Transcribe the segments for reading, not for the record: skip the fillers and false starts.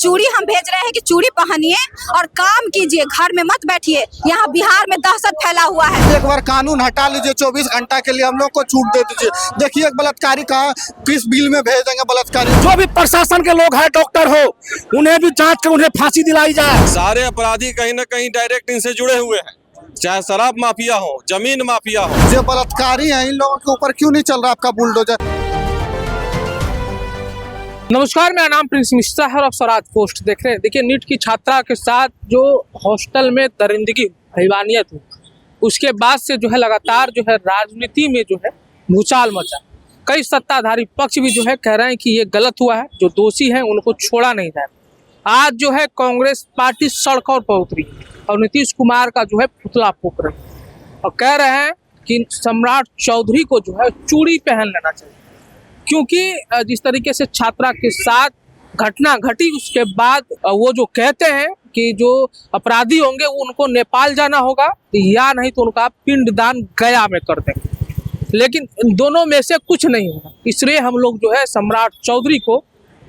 चूड़ी हम भेज रहे हैं कि चूड़ी पहनिए और काम कीजिए, घर में मत बैठिए। यहाँ बिहार में दहशत फैला हुआ है। एक बार कानून हटा लीजिए, 24 घंटा के लिए हम लोग को छूट दे दीजिए। देखिए एक बलात्कारी का किस बिल में भेज देंगे बलात्कारी। जो भी प्रशासन के लोग हैं, डॉक्टर हो, उन्हें भी जांच कर उन्हें फांसी दिलाई जाए। सारे अपराधी कहीं न कहीं डायरेक्ट इनसे जुड़े हुए हैं, चाहे शराब माफिया हो, जमीन माफिया हो। जो बलात्कारी हैं इन लोगों के ऊपर क्यों नहीं चल रहा आपका बुलडोजर। नमस्कार, मेरा नाम प्रिंस मिश्रा है और आप स्वराज पोस्ट देख रहे हैं। देखिए, नीट की छात्रा के साथ जो हॉस्टल में दरिंदगी हैवानियत हुई, उसके बाद से जो है लगातार जो है राजनीति में जो है भूचाल मचा। कई सत्ताधारी पक्ष भी जो है कह रहे हैं कि ये गलत हुआ है, जो दोषी हैं उनको छोड़ा नहीं जाए। आज जो है कांग्रेस पार्टी सड़कों पर उतरी और नीतीश कुमार का जो है पुतला फूंक रही है और कह रहे हैं कि सम्राट चौधरी को जो है चूड़ी पहन लेना चाहिए, क्योंकि जिस तरीके से छात्रा के साथ घटना घटी उसके बाद वो जो कहते हैं कि जो अपराधी होंगे वो उनको नेपाल जाना होगा या नहीं तो उनका पिंडदान गया में कर देंगे, लेकिन इन दोनों में से कुछ नहीं होगा। इसलिए हम लोग जो है सम्राट चौधरी को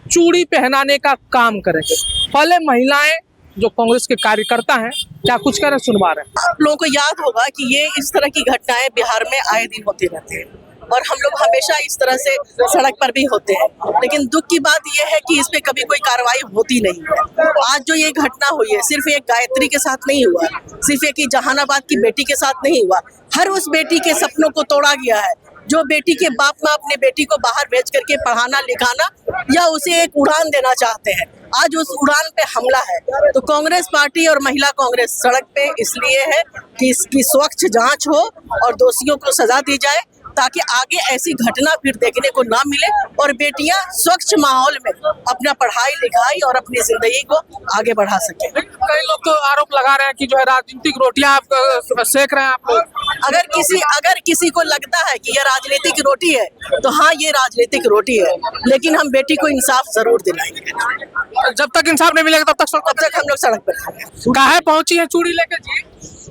चूड़ी पहनाने का काम करेंगे। पहले महिलाएं जो कांग्रेस के कार्यकर्ता हैं क्या कुछ करें, सुनवा रहे हैं। आप लोगों को याद होगा कि ये इस तरह की घटनाएं बिहार में आए दिन होती रहती है और हम लोग हमेशा इस तरह से सड़क पर भी होते हैं, लेकिन दुख की बात यह है कि इस पे कभी कोई कार्रवाई होती नहीं है। आज जो ये घटना हुई है सिर्फ एक गायत्री के साथ नहीं हुआ, सिर्फ एक जहानाबाद की बेटी के साथ नहीं हुआ, हर उस बेटी के सपनों को तोड़ा गया है जो बेटी के बाप माँ अपने बेटी को बाहर भेज करके पढ़ाना लिखाना या उसे एक उड़ान देना चाहते हैं। आज उस उड़ान पे हमला है, तो कांग्रेस पार्टी और महिला कांग्रेस सड़क पे इसलिए है कि इसकी स्वच्छ जांच हो और दोषियों को सजा दी जाए, ताकि आगे ऐसी घटना फिर देखने को ना मिले और बेटियां स्वच्छ माहौल में अपना पढ़ाई लिखाई और अपनी जिंदगी को आगे बढ़ा सके। कई लोग तो आरोप लगा रहे हैं कि जो है राजनीतिक रोटियां आप सेक रहे हैं आप लोग। अगर किसी को लगता है कि यह राजनीतिक रोटी है तो हाँ, ये राजनीतिक रोटी है, लेकिन हम बेटी को इंसाफ जरूर दिलाएंगे। जब तक इंसाफ नहीं मिलेगा तब तक हम लोग सड़क पर रहेंगे। काहे पहुंची है चूड़ी लेके जी?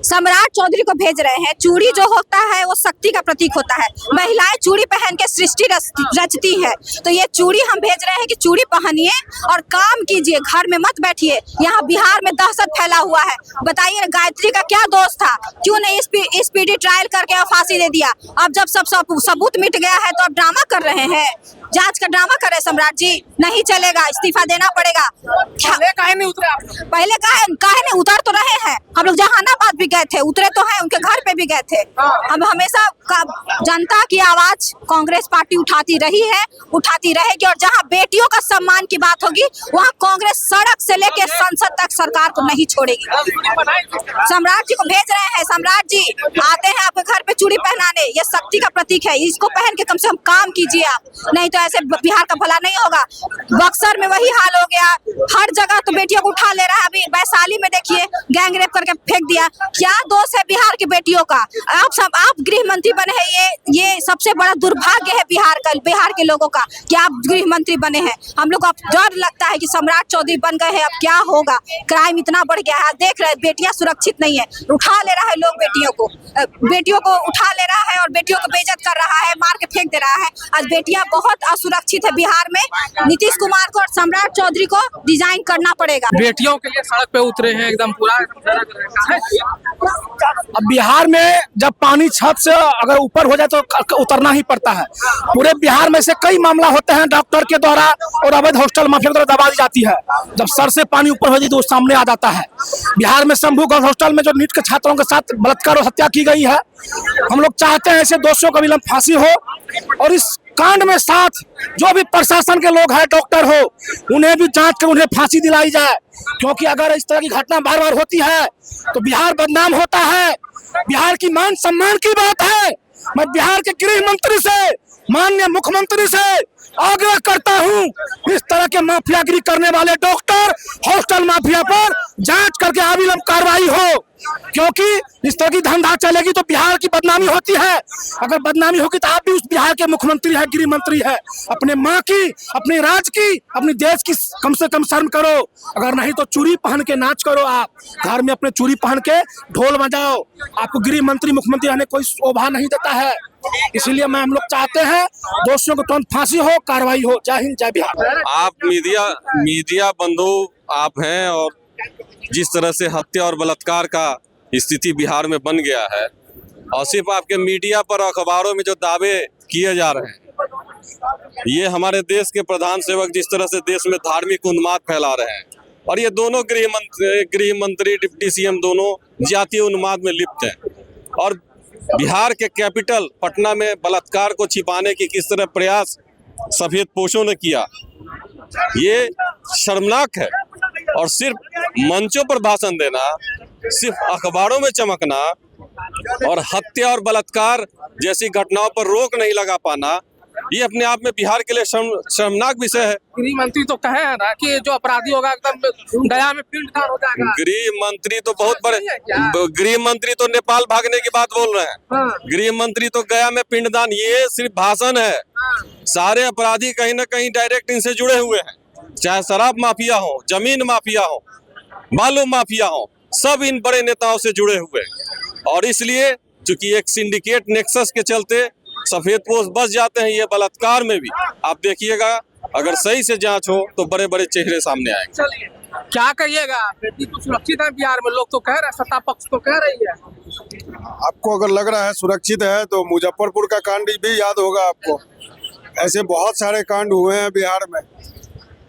सम्राट चौधरी को भेज रहे हैं। चूड़ी जो होता है वो शक्ति का प्रतीक होता है। महिलाएं चूड़ी पहन के सृष्टि रचती है, तो ये चूड़ी हम भेज रहे हैं कि चूड़ी पहनिए और काम कीजिए, घर में मत बैठिए। यहाँ बिहार में दहशत फैला हुआ है। बताइए गायत्री का क्या दोष था, क्यों नहीं स्पीडी ट्रायल करके और फांसी दे दिया? अब जब सब सबूत मिट गया है तो अब ड्रामा कर रहे हैं, जांच का ड्रामा कर रहे हैं। सम्राट जी नहीं चलेगा, इस्तीफा देना पड़ेगा। काहे नहीं उतरे आप? पहले काहे नहीं उतर तो रहे हैं। हम लोग जहानाबाद भी गए थे, उतरे तो हैं, उनके घर पे भी गए थे। हम हमेशा जनता की आवाज कांग्रेस पार्टी उठाती रही है, उठाती रहेगी, और जहां बेटियों का सम्मान की बात होगी वहां कांग्रेस सड़क से लेकर संसद तक सरकार को नहीं छोड़ेगी। सम्राट जी को भेज रहे हैं। सम्राट जी आते हैं आपके घर पे चूड़ी पहनाने, ये शक्ति का प्रतीक है। इसको पहन के कम से कम काम कीजिए आप, नहीं तो ऐसे बिहार का भला नहीं होगा। बक्सर में वही हाल हो गया, हर जगह तो बेटियों को उठा ले रहा है। अभी वैशाली में देखिए गैंग रेप करके फेंक दिया। क्या दोष है बिहार की बेटियों का? आप गृह मंत्री बने हैं, ये सबसे बड़ा दुर्भाग्य है बिहार के लोगों का कि आप गृह मंत्री बने हैं। हम लोग को अब डर लगता है कि सम्राट चौधरी बन गए हैं, अब क्या होगा? क्राइम इतना बढ़ गया है, देख रहे हैं बेटियां सुरक्षित नहीं है। उठा ले रहा है लोग बेटियों को उठा ले रहा है और बेटियों को बेइज्जत कर रहा है, मार के फेंक दे रहा है। आज बेटियां बहुत असुरक्षित है बिहार में। नीतीश कुमार को और सम्राट चौधरी को डिजाइन करना पड़ेगा। बेटियों के लिए सड़क पे उतरे हैं एकदम पूरा। अब बिहार में जब पानी छत से अगर ऊपर हो जाए तो उतरना ही पड़ता है। पूरे बिहार में से कई मामला होते हैं डॉक्टर के द्वारा और अवैध हॉस्टल माफिया के द्वारा दबा दी जाती है। जब सर से पानी ऊपर हो जाए तो सामने आ जाता है। बिहार में शंभू गर्ल्स हॉस्टल में जो नीट के छात्रों के साथ बलात्कार और हत्या की गई है, हम लोग चाहते हैं ऐसे दोषियों को विलंब फांसी हो और इस कांड में साथ जो भी प्रशासन के लोग हैं, डॉक्टर हो, उन्हें भी जांच कर उन्हें फांसी दिलाई जाए, क्योंकि अगर इस तरह की घटना बार बार होती है तो बिहार बदनाम होता है। बिहार की मान सम्मान की बात है। मैं बिहार के गृह मंत्री से, माननीय मुख्यमंत्री से आग्रह करता हूं, इस तरह के माफियागिरी करने वाले डॉक्टर, हॉस्टल माफिया पर जांच करके अविलंब कार्रवाई हो, क्योंकि इस तरह की धंधा चलेगी तो बिहार की बदनामी होती है। अगर बदनामी होगी तो आप भी उस बिहार के मुख्यमंत्री है, गृह मंत्री है। अपने माँ की, अपने राज्य की, अपने देश की कम से कम शर्म करो। अगर नहीं तो चूड़ी पहन के नाच करो, आप घर में अपने चूड़ी पहन के ढोल बजाओ। आपको गृह मंत्री, मुख्यमंत्री रहने कोई शोभा नहीं देता है। इसीलिए हम लोग चाहते हैं दोषियों को तुरंत फांसी हो, कार्रवाई हो। जय हिंद, जय बिहार। आप मीडिया बंधु आप हैं, और जिस तरह से हत्या और बलात्कार का स्थिति बिहार में बन गया है, और सिर्फ आपके मीडिया पर और अखबारों में जो दावे किए जा रहे हैं, ये हमारे देश के प्रधान सेवक जिस तरह से देश में धार्मिक उन्माद फैला रहे हैं, और ये दोनों गृह मंत्री डिप्टी सीएम दोनों जातीय उन्माद में लिप्त हैं। और बिहार के कैपिटल पटना में बलात्कार को छिपाने की किस तरह प्रयास सफेद पोशों ने किया, ये शर्मनाक है। और सिर्फ मंचों पर भाषण देना, सिर्फ अखबारों में चमकना और हत्या और बलात्कार जैसी घटनाओं पर रोक नहीं लगा पाना, ये अपने आप में बिहार के लिए शर्मनाक विषय है। गृह मंत्री तो कहे हैं ना कि जो अपराधी होगा एकदम गया में पिंडदान हो जाएगा। गृह मंत्री तो बहुत बड़े, गृह मंत्री तो नेपाल भागने की बात बोल रहे हैं। गृह मंत्री तो गया में पिंडदान, ये सिर्फ भाषण है। सारे अपराधी कहीं ना कहीं डायरेक्ट इनसे जुड़े हुए हैं, चाहे शराब माफिया हो, जमीन माफिया हो, बालू माफिया हो, सब इन बड़े नेताओं से जुड़े हुए हैं। और इसलिए चूंकि एक सिंडिकेट नेक्सस के चलते सफेद पोश बच जाते हैं ये बलात्कार में भी। आप देखिएगा, अगर सही से जांच हो तो बड़े बड़े चेहरे सामने आएंगे। चलिए, क्या कहिएगा? बेटी तो सुरक्षित है बिहार में, लोग तो कह रहे हैं, सत्ता पक्ष तो कह रही है। आपको अगर लग रहा है सुरक्षित है तो मुजफ्फरपुर का कांड भी याद होगा आपको। ऐसे बहुत सारे कांड हुए हैं बिहार में,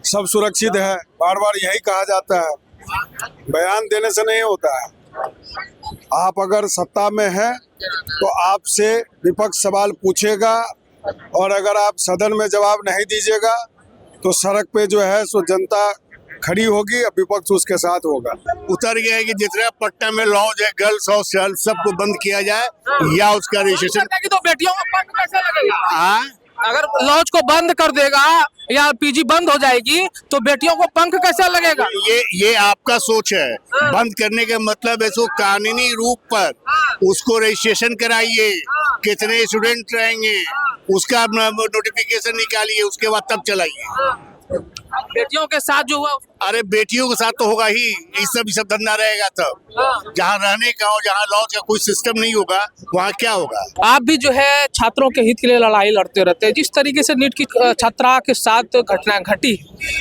सब सुरक्षित है। बार बार यही कहा जाता है, बयान देने से नहीं होता है। आप अगर सत्ता में हैं तो आपसे विपक्ष सवाल पूछेगा, और अगर आप सदन में जवाब नहीं दीजिएगा तो सड़क पे जो है सो जनता खड़ी होगी और विपक्ष उसके साथ होगा। उतर गया है कि जितना पट्टा में लॉज है, गर्ल्स हॉस्टल सबको बंद किया जाए, या उसका रजिस्ट्रेशन। तो बेटियों को पंख कैसे लगेगा? हाँ, अगर लॉज को बंद कर देगा या पीजी बंद हो जाएगी तो बेटियों को पंख कैसे लगेगा? ये आपका सोच है। बंद करने का मतलब है सो कानूनी रूप पर उसको रजिस्ट्रेशन कराइए, कितने स्टूडेंट रहेंगे उसका नोटिफिकेशन निकालिए, उसके बाद तब चलाइए। बेटियों के साथ जो हुआ, अरे बेटियों के साथ तो होगा ही, ये सब धंधा रहेगा। तब जहाँ रहने का और जहाँ लॉज का कोई सिस्टम नहीं होगा वहाँ क्या होगा? आप भी जो है छात्रों के हित के लिए लड़ाई लड़ते रहते हैं। जिस तरीके से नीट की छात्रा के साथ घटना घटी,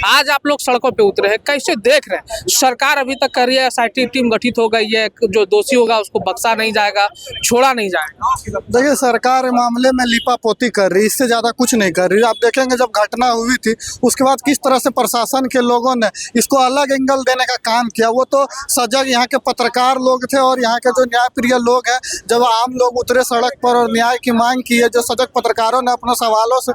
आज आप लोग सड़कों पे उतरे हैं, कैसे देख रहे हैं? सरकार अभी तक कर रही है, SIT टीम गठित हो गई है, जो दोषी होगा उसको बख्शा नहीं जाएगा, छोड़ा नहीं जाएगा। देखिए, सरकार मामले में लिपापोती कर रही, इससे ज्यादा कुछ नहीं कर रही। आप देखेंगे जब घटना हुई थी उसके बाद किस तरह से प्रशासन के लोगों ने इसको अलग एंगल देने का काम किया। वो तो सजग यहाँ के पत्रकार लोग थे और यहाँ के जो न्याय प्रिय लोग हैं, जब आम लोग उतरे सड़क पर और न्याय की मांग की है, जो सजग पत्रकारों ने अपने सवालों से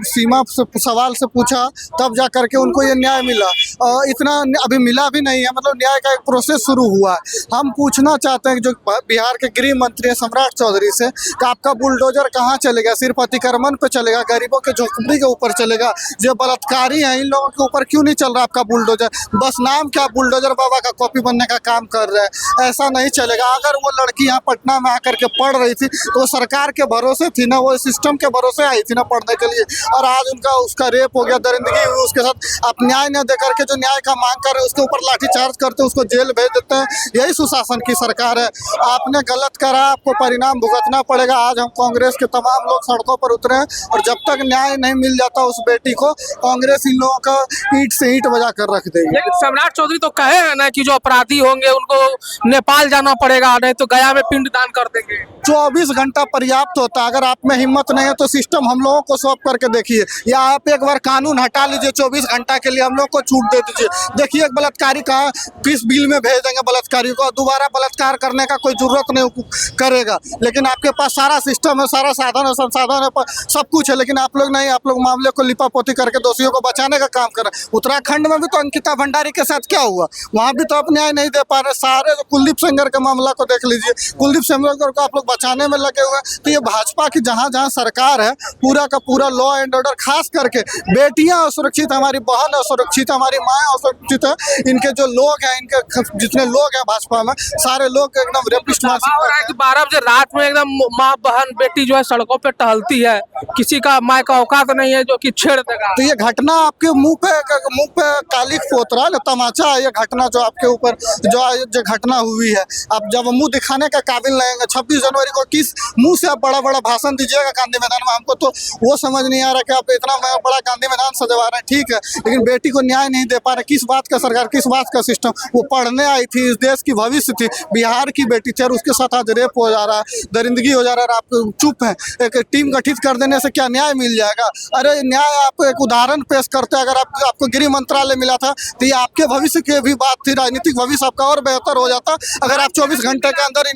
सीमा से सवाल से पूछा, तब जा करके उनको ये न्याय मिला। और इतना अभी मिला भी नहीं है, मतलब न्याय का एक प्रोसेस शुरू हुआ है। हम पूछना चाहते हैं जो बिहार के गृह मंत्री सम्राट चौधरी से कि आपका बुलडोजर कहाँ चलेगा? सिर्फ अतिक्रमण पे चलेगा, गरीबों के झोंपड़ी के ऊपर चलेगा? जो बलात्कारी हैं इन लोगों के ऊपर क्यों नहीं चल रहा आपका बुलडोजर? बस नाम क्या बुलडोजर बाबा का कॉपी बनने का काम कर रहे हैं, ऐसा नहीं चलेगा। अगर वो लड़की यहाँ पटना में आकर के पढ़ रही थी तो सरकार के भरोसे थी ना, वो सिस्टम के भरोसे आई थी ना पढ़ने के लिए, और आज उसका रेप हो गया, दरिंदगी हुई, उसके साथ आप न्याय न दे करके जो न्याय का मांग कर रहे हैं उसके ऊपर लाठीचार्ज करते हैं, उसको जेल भेज देते हैं। यही सुशासन की सरकार है। आपने गलत करा, आपको परिणाम भुगतना पड़ेगा। आज हम कांग्रेस के तमाम लोग सड़कों पर उतरे हैं, और जब तक न्याय नहीं मिल जाता उस बेटी को, कांग्रेस इन लोगों का ईंट से ईंट बजा कर रख देगी। लेकिन सम्राट चौधरी तो कहे हैं ना कि जो अपराधी होंगे उनको नेपाल जाना पड़ेगा, नहीं तो गया में पिंडदान कर देंगे। 24 घंटा पर्याप्त होता है। अगर आप में हिम्मत नहीं है तो सिस्टम हम लोगों को सौंप करके देखिए, या आप एक बार कानून हटा लीजिए, 24 घंटा के लिए हम लोग को छूट दे दीजिए। देखिए, एक बलात्कारी का किस बिल में भेज देंगे बलात्कारी को, दोबारा बलात्कार करने का कोई जरूरत नहीं करेगा। लेकिन आपके पास सारा सिस्टम है, सारा साधन है, संसाधन है, सब कुछ है, लेकिन आप लोग नहीं, आप लोग मामले को लिपापोती करके दोषियों को बचाने का काम कर रहे हैं। उत्तराखंड में भी तो अंकिता भंडारी के साथ क्या हुआ, वहाँ भी तो आप न्याय नहीं दे पा रहे। सारे कुलदीप सेंगर के मामला को देख लीजिए, कुलदीप सेंगर को आप लोग बचाने में लगे हुए हैं। तो ये भाजपा की जहाँ जहाँ सरकार है, पूरा का पूरा लॉ एंड ऑर्डर, खास करके बेटियां असुरक्षित, हमारी बहन असुरक्षित, हमारी माँ असुरक्षित है। इनके जो लोग हैं, इनके जितने लोग हैं भाजपा में, सारे लोग एकदम रेपिस्ट हो रहा है कि 12 बजे रात में एकदम माँ बहन बेटी जो है सड़कों पे टहलती है, किसी का माँ का औकात नहीं है जो कि छेड़ देगा। तो ये घटना आपके मुंह पे कालिक पोत रहा है ना, तमाचा है ये घटना जो आपके ऊपर जो घटना हुई है। आप जब मुंह दिखाने का काबिल नहीं है, 26 जनवरी को किस मुंह से आप बड़ा बड़ा भाषण दीजिएगा गांधी मैदान में, हमको तो वो समझ नहीं आ रहा कि आप इतना बड़ा गांधी मैदान सजवा रहे हैं, ठीक है, लेकिन बेटी को न्याय नहीं दे पा रहे। किस बात का सरकार, किस बात का सिस्टम? वो पढ़ने आई थी, इस देश की भविष्य थी, बिहार की बेटी थी, और उसके साथ आज रेप हो जा रहा है, दरिंदगी हो जा रहा है, आप चुप हैं। एक टीम गठित कर देने से क्या न्याय मिल जाएगा? अरे न्याय, आप एक उदाहरण पेश करते हैं, अगर आपको गृह मंत्रालय मिला था तो ये आपके भविष्य की भी बात थी, राजनीतिक भविष्य आपका और बेहतर हो जाता अगर आप 24 घंटे के अंदर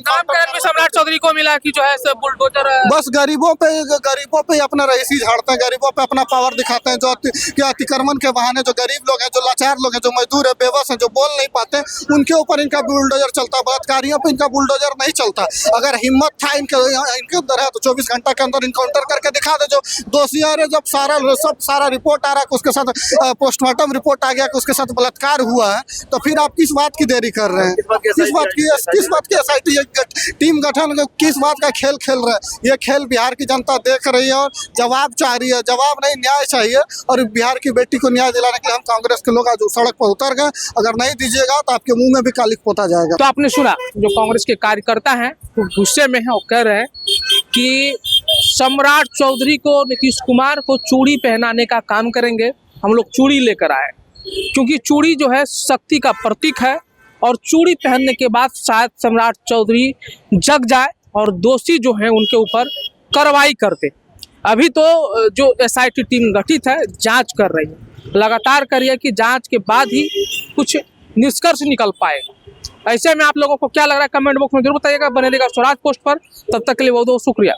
सम्राट चौधरी को मिला कि जो है बुलडोजर बस गरीबों पे अपना रईसी झाड़ते हैं, गरीबों पे अपना पावर दिखाते हैं, जो अतिक्रमण के बहाने जो गरीब लोग हैं, जो लाचार लोग हैं, जो मजदूर है, बेबस हैं, जो बोल नहीं पाते, उनके ऊपर इनका बुलडोजर चलता है। बलात्कारियों पे इनका बुलडोजर नहीं चलता। अगर हिम्मत था इनके अंदर है तो 24 घंटा के अंदर इनकाउंटर करके दिखा दे। जो दोषी आ रहे, जब सारा रिपोर्ट आ रहा है, उसके साथ पोस्टमार्टम रिपोर्ट आ गया कि उसके साथ बलात्कार हुआ है, तो फिर आप किस बात की देरी कर रहे हैं? किस बात की SIT टीम गठन, किस बात का खेल खेल रहे हैं? ये खेल बिहार की जनता देख रही है और जवाब चाह रही है। जवाब नहीं, न्याय चाहिए। और बिहार की बेटी को न्याय दिलाने के लिए हम कांग्रेस के लोग आज सड़क पर उतर गए। अगर नहीं दीजिएगा तो आपके मुंह में भी कालिक पोता जाएगा। तो आपने सुना, जो कांग्रेस के कार्यकर्ता हैं वो गुस्से में है और कह रहे हैं कि सम्राट चौधरी को, नीतीश कुमार को चूड़ी पहनाने का काम करेंगे। हम लोग चूड़ी लेकर आए, क्योंकि चूड़ी जो है शक्ति का प्रतीक है, और चूड़ी पहनने के बाद शायद सम्राट चौधरी जग जाए और दोषी जो हैं उनके ऊपर कार्रवाई करते। अभी तो जो SIT टीम गठित है जांच कर रही है, लगातार कर रही है कि जांच के बाद ही कुछ निष्कर्ष निकल पाएगा। ऐसे में आप लोगों को क्या लग रहा है कमेंट बॉक्स में जरूर बताइएगा। बने रहिएगा स्वराज पोस्ट पर, तब तक के लिए बहुत बहुत शुक्रिया।